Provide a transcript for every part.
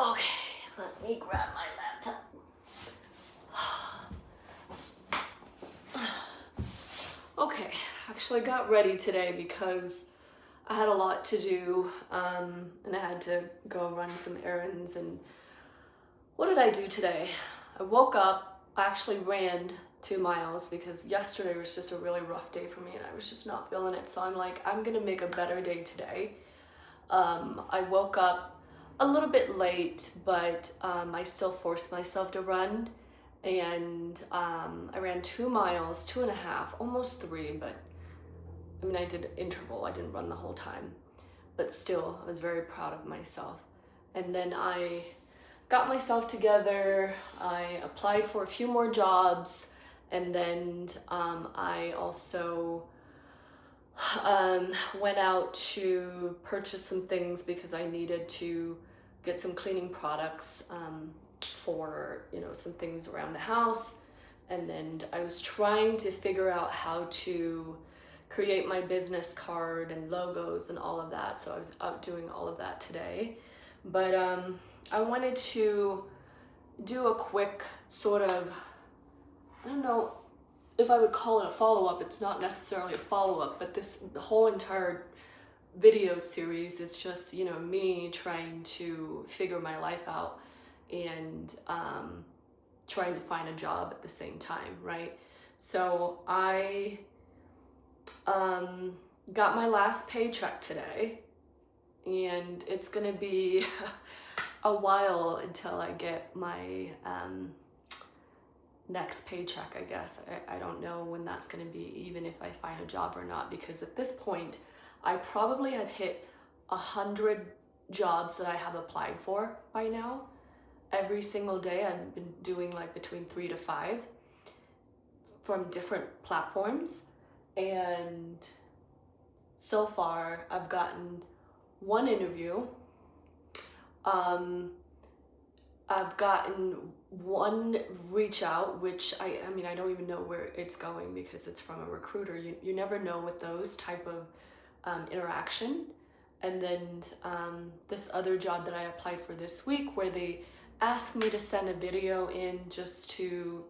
Okay, let me grab my laptop. Okay, actually got ready today because I had a lot to do, and I had to go run some errands. And what did I do today? I woke up, I actually ran 2 miles because yesterday was just a really rough day for me and I was just not feeling it. So I'm like, I'm gonna make a better day today. I woke up a little bit late, but I still forced myself to run. And I ran 2 miles, 2.5, almost 3, but I mean, I did interval, I didn't run the whole time, but still, I was very proud of myself. And then I got myself together, I applied for a few more jobs, and then I also went out to purchase some things because I needed to get some cleaning products for, some things around the house. And then I was trying to figure out how to create my business card and logos and all of that. So I was out doing all of that today. But I wanted to do a quick sort of, I don't know if I would call it a follow-up. It's not necessarily a follow-up, but the whole entire video series is just, me trying to figure my life out and trying to find a job at the same time, right? So I got my last paycheck today, and it's gonna be a while until I get my next paycheck, I guess. I don't know when that's gonna be, even if I find a job or not, because at this point I probably have hit 100 jobs that I have applied for by now. Every single day I've been doing like between 3 to 5 from different platforms, and so far I've gotten 1 interview. I've gotten 1 reach out, which I mean, I don't even know where it's going because it's from a recruiter. You never know with those type of interaction. And then this other job that I applied for this week, where they asked me to send a video in just to,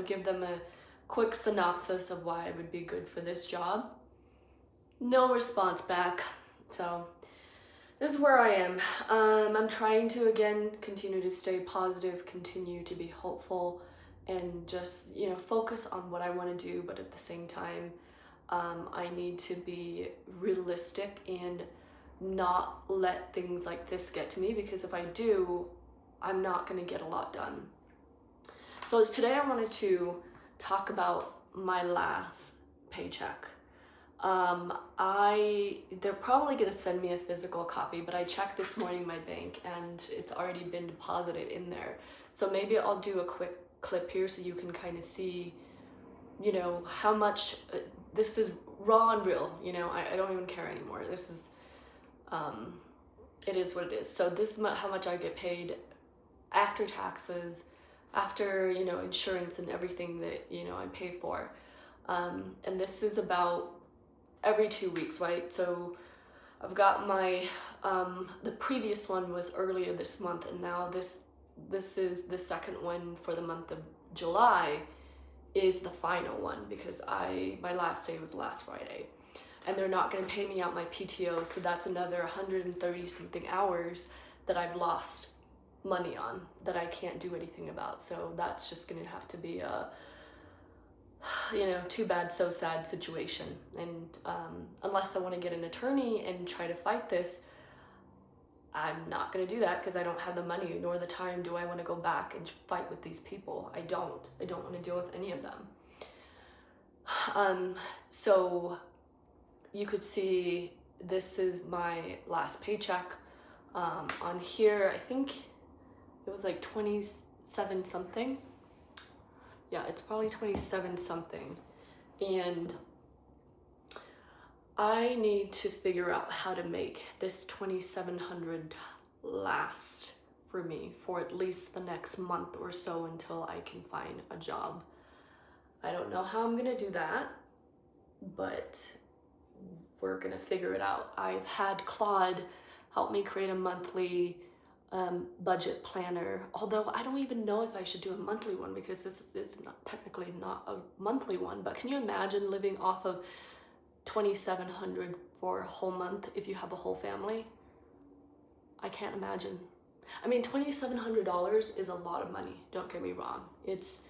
give them a quick synopsis of why I would be good for this job. No response back. So this is where I am. I'm trying to, again, continue to stay positive, continue to be hopeful, and just, focus on what I want to do. But at the same time, I need to be realistic and not let things like this get to me, because if I do, I'm not going to get a lot done. So today I wanted to talk about my last paycheck. They're probably going to send me a physical copy, but I checked this morning my bank and it's already been deposited in there. So maybe I'll do a quick clip here so you can kind of see, how much this is raw and real. I don't even care anymore. This is, it is what it is. So this is how much I get paid after taxes, after, insurance and everything that, I pay for. And this is about every 2 weeks, right? So I've got my, the previous one was earlier this month, and now this is the second one for the month of July is the final one, because my last day was last Friday, and they're not going to pay me out my PTO. So that's another 130 something hours that I've lost money on that I can't do anything about. So that's just going to have to be a, too bad, so sad situation. And unless I want to get an attorney and try to fight this, I'm not going to do that, because I don't have the money nor the time. Do I want to go back and fight with these people? I don't want to deal with any of them. So you could see this is my last paycheck. On here, I think it was like 27 something. Yeah, it's probably 27 something. And I need to figure out how to make this 2,700 last for me for at least the next month or so until I can find a job. I don't know how I'm gonna do that, but we're gonna figure it out. I've had Claude help me create a monthly budget planner, although I don't even know if I should do a monthly one because this is not technically not a monthly one. But can you imagine living off of 2,700 for a whole month if you have a whole family? I can't imagine. I mean, $2,700 is a lot of money, don't get me wrong. It's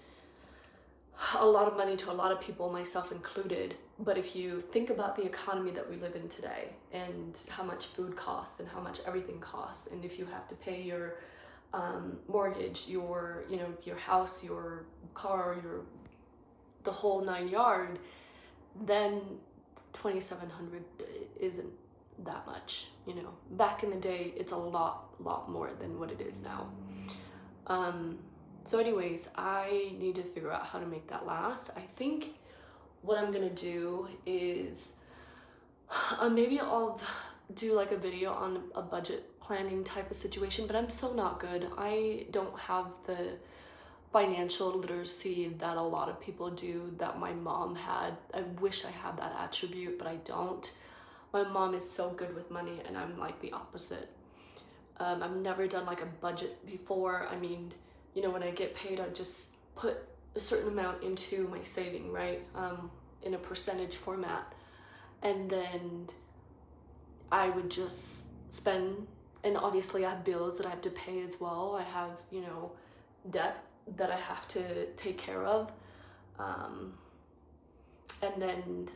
a lot of money to a lot of people, myself included. But if you think about the economy that we live in today and how much food costs and how much everything costs, and if you have to pay your mortgage, your your house, your car, the whole 9 yard, then 2,700 isn't that much. Back in the day, it's a lot more than what it is now. So anyways, I need to figure out how to make that last. I think what I'm gonna do is maybe I'll do like a video on a budget planning type of situation, but I'm so not good. I don't have the financial literacy that a lot of people do, that my mom had. I wish I had that attribute, but I don't. My mom is so good with money, and I'm like the opposite. I've never done like a budget before. I mean, when I get paid, I just put a certain amount into my saving, right? In a percentage format. And then I would just spend, and obviously I have bills that I have to pay as well. I have, debt that I have to take care of. And then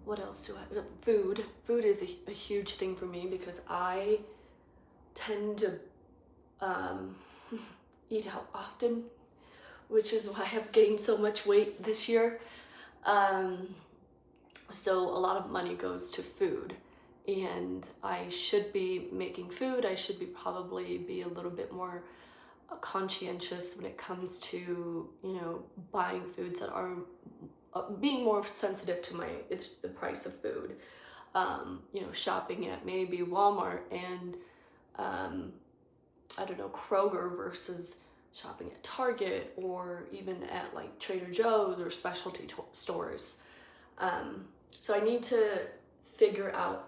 what else do I, food. Food is a huge thing for me because I tend to eat out often, which is why I have gained so much weight this year. So a lot of money goes to food, and I should be making food. I should probably be a little bit more conscientious when it comes to, buying foods that are being more sensitive to the price of food. Shopping at maybe Walmart and I don't know, Kroger versus shopping at Target or even at like Trader Joe's or specialty stores. So I need to figure out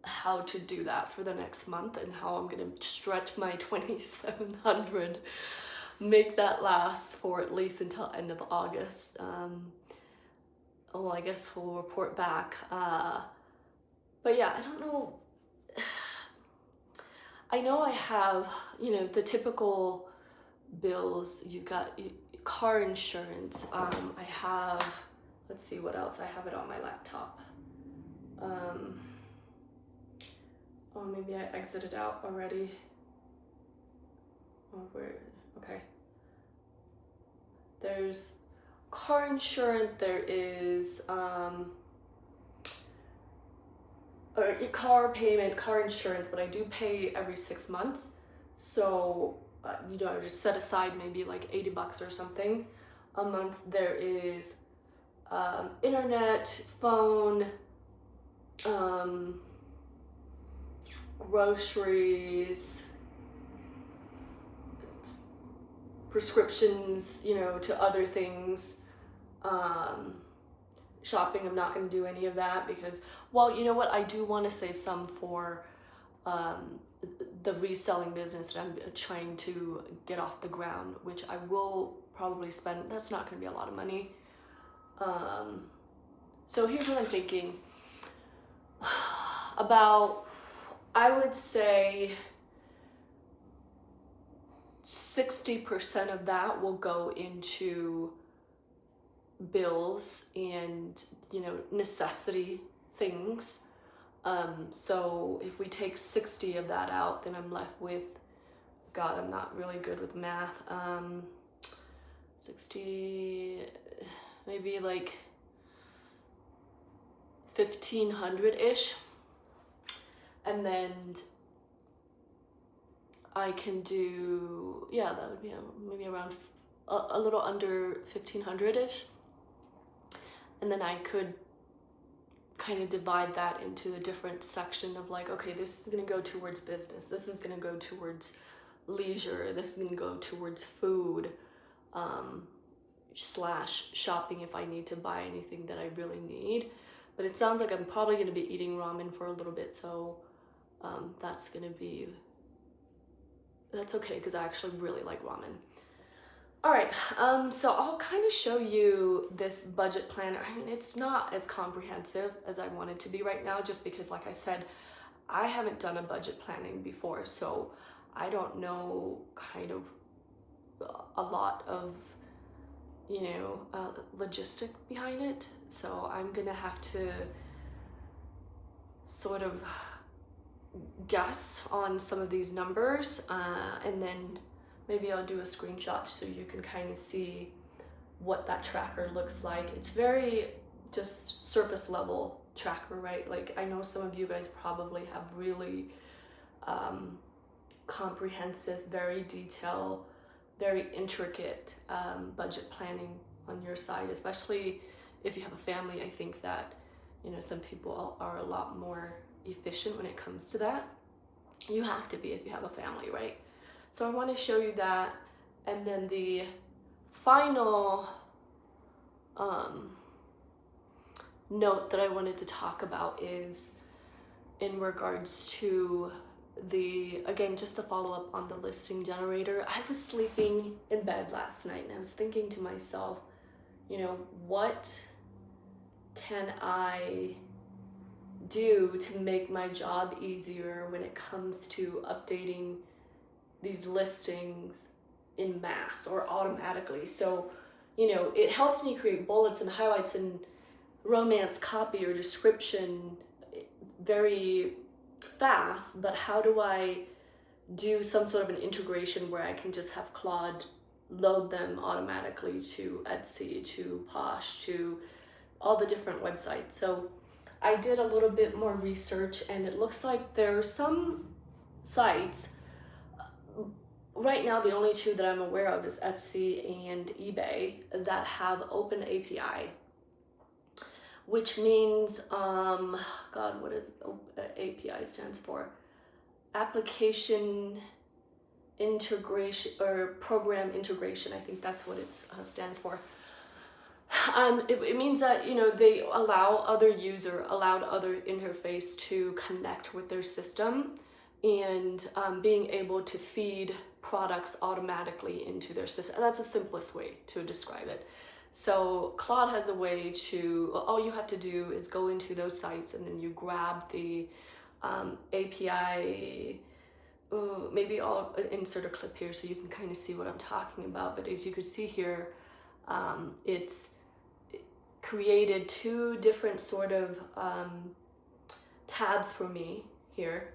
how to do that for the next month and how I'm going to stretch my 2,700, make that last for at least until end of August. Well, I guess we'll report back. But yeah, I don't know. I know I have, the typical bills. You've got car insurance. I have, let's see what else. I have it on my laptop. Oh, maybe I exited out already. Oh, okay. There's car insurance. There is, or car payment, car insurance, but I do pay every 6 months. So, I just set aside maybe like $80 or something a month. There is internet, phone, groceries, prescriptions, to other things. Shopping, I'm not going to do any of that because, well, you know what? I do want to save some for the reselling business that I'm trying to get off the ground, which I will probably spend. That's not going to be a lot of money. So here's what I'm thinking. About, I would say 60% of that will go into bills and necessity things. So if we take 60 of that out, then I'm left with, God, I'm not really good with math. 60, maybe like 1,500-ish. And then I can do, yeah, that would be maybe around a little under 1,500-ish. And then I could kind of divide that into a different section of like, okay, this is going to go towards business. This is going to go towards leisure. This is going to go towards food, / shopping if I need to buy anything that I really need. But it sounds like I'm probably going to be eating ramen for a little bit. So That's okay because I actually really like ramen. All right, so I'll kind of show you this budget planner. I mean, it's not as comprehensive as I want it to be right now, just because, like I said, I haven't done a budget planning before, so I don't know kind of a lot of, logistic behind it. So I'm gonna have to sort of guess on some of these numbers, and then maybe I'll do a screenshot so you can kind of see what that tracker looks like. It's very just surface level tracker, right? Like, I know some of you guys probably have really comprehensive, very detailed, very intricate budget planning on your side, especially if you have a family. I think that, some people are a lot more efficient when it comes to that. You have to be if you have a family, right? So I want to show you that. And then the final note that I wanted to talk about is in regards to again, just to follow up on the listing generator. I was sleeping in bed last night and I was thinking to myself, what can I do to make my job easier when it comes to updating these listings in mass or automatically? So, it helps me create bullets and highlights and romance copy or description very fast, but how do I do some sort of an integration where I can just have Claude load them automatically to Etsy, to Posh, to all the different websites? So I did a little bit more research, and it looks like there are some sites. Right now, the only two that I'm aware of is Etsy and eBay that have open API, which means, what does API stands for? Application integration or program integration. I think that's what it stands for. It means that, they allowed other interface to connect with their system, and being able to feed products automatically into their system. And that's the simplest way to describe it. So Claude has a way to, all you have to do is go into those sites and then you grab the API. Maybe I'll insert a clip here so you can kind of see what I'm talking about. But as you can see here, it's created two different sort of tabs for me here.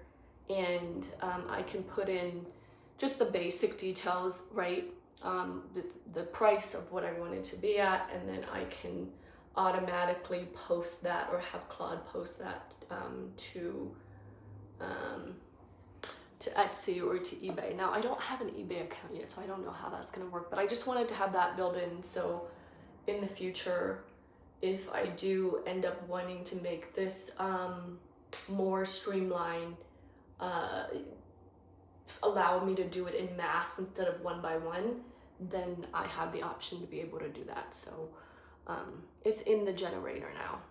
And I can put in just the basic details, right? The price of what I want it to be at, and then I can automatically post that or have Claude post that to Etsy or to eBay. Now, I don't have an eBay account yet, so I don't know how that's going to work, but I just wanted to have that built in, so in the future, if I do end up wanting to make this more streamlined, allow me to do it in mass instead of one by one, then I have the option to be able to do that. So it's in the generator now.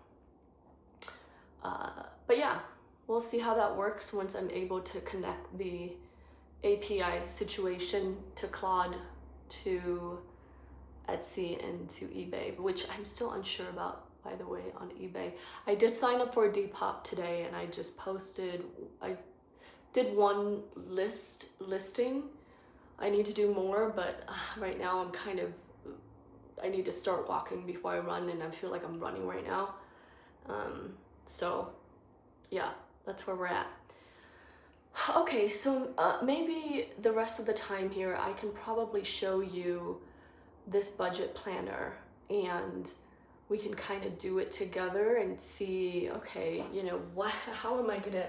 But yeah, we'll see how that works once I'm able to connect the API situation to Claude, to Etsy, and to eBay, which I'm still unsure about, by the way, on eBay. I did sign up for a Depop today, and I just posted, I did one listing. I need to do more, but right now I need to start walking before I run, and I feel like I'm running right now. So yeah, that's where we're at. Okay, so maybe the rest of the time here, I can probably show you this budget planner, and we can kind of do it together and see, okay, how am I gonna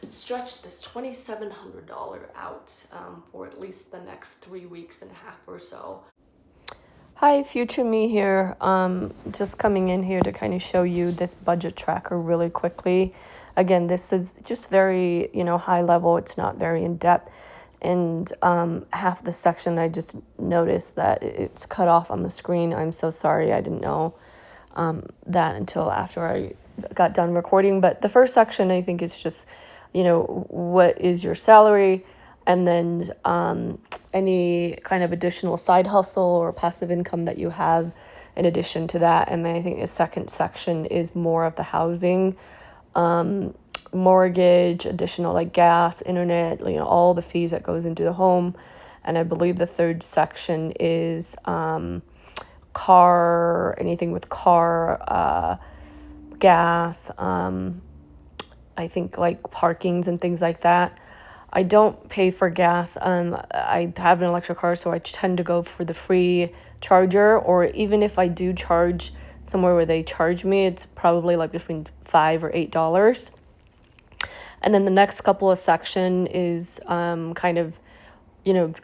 stretch this $2,700 out for at least the next 3 weeks and a half or so. Hi, future me here. Just coming in here to kind of show you this budget tracker really quickly. Again, this is just very, high level. It's not very in depth. And half the section, I just noticed that it's cut off on the screen. I'm so sorry. I didn't know that until after I got done recording. But the first section, I think, is just what is your salary, and then any kind of additional side hustle or passive income that you have in addition to that. And then I think the second section is more of the housing, mortgage, additional like gas, internet, all the fees that goes into the home. And I believe the third section is car, anything with car, gas, I think like parkings and things like that. I don't pay for gas. I have an electric car, so I tend to go for the free charger, or even if I do charge somewhere where they charge me, it's probably like between $5 or $8. And then the next couple of section is kind of,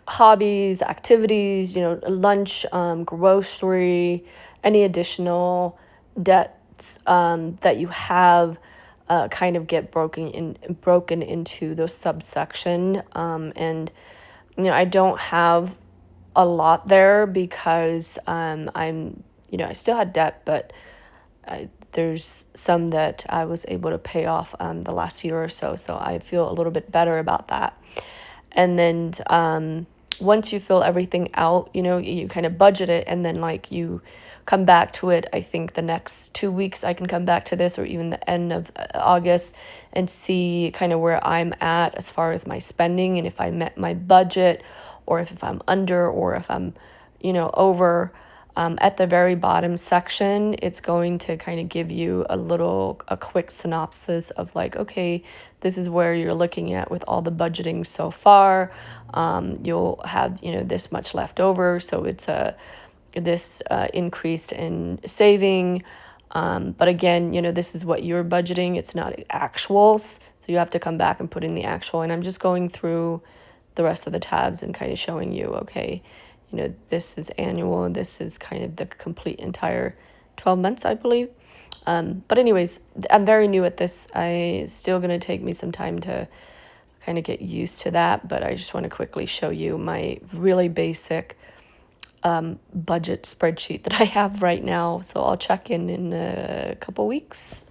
hobbies, activities, lunch, grocery, any additional debts that you have kind of get broken into those subsection. And I don't have a lot there because I still had debt, but there's some that I was able to pay off the last year or so. So I feel a little bit better about that. And then once you fill everything out, you kind of budget it, and then like you come back to it. I think the next 2 weeks I can come back to this, or even the end of August, and see kind of where I'm at as far as my spending, and if I met my budget, or if I'm under, or if I'm over. At the very bottom section, it's going to kind of give you a quick synopsis of like, okay, this is where you're looking at with all the budgeting so far. You'll have, this much left over. So it's this increase in saving. But again, this is what you're budgeting. It's not actuals. So you have to come back and put in the actual. And I'm just going through the rest of the tabs and kind of showing you, okay, this is annual, and this is kind of the complete entire 12 months, I believe. But anyways, I'm very new at this. It's still going to take me some time to kind of get used to that, but I just want to quickly show you my really basic budget spreadsheet that I have right now. So I'll check in a couple weeks.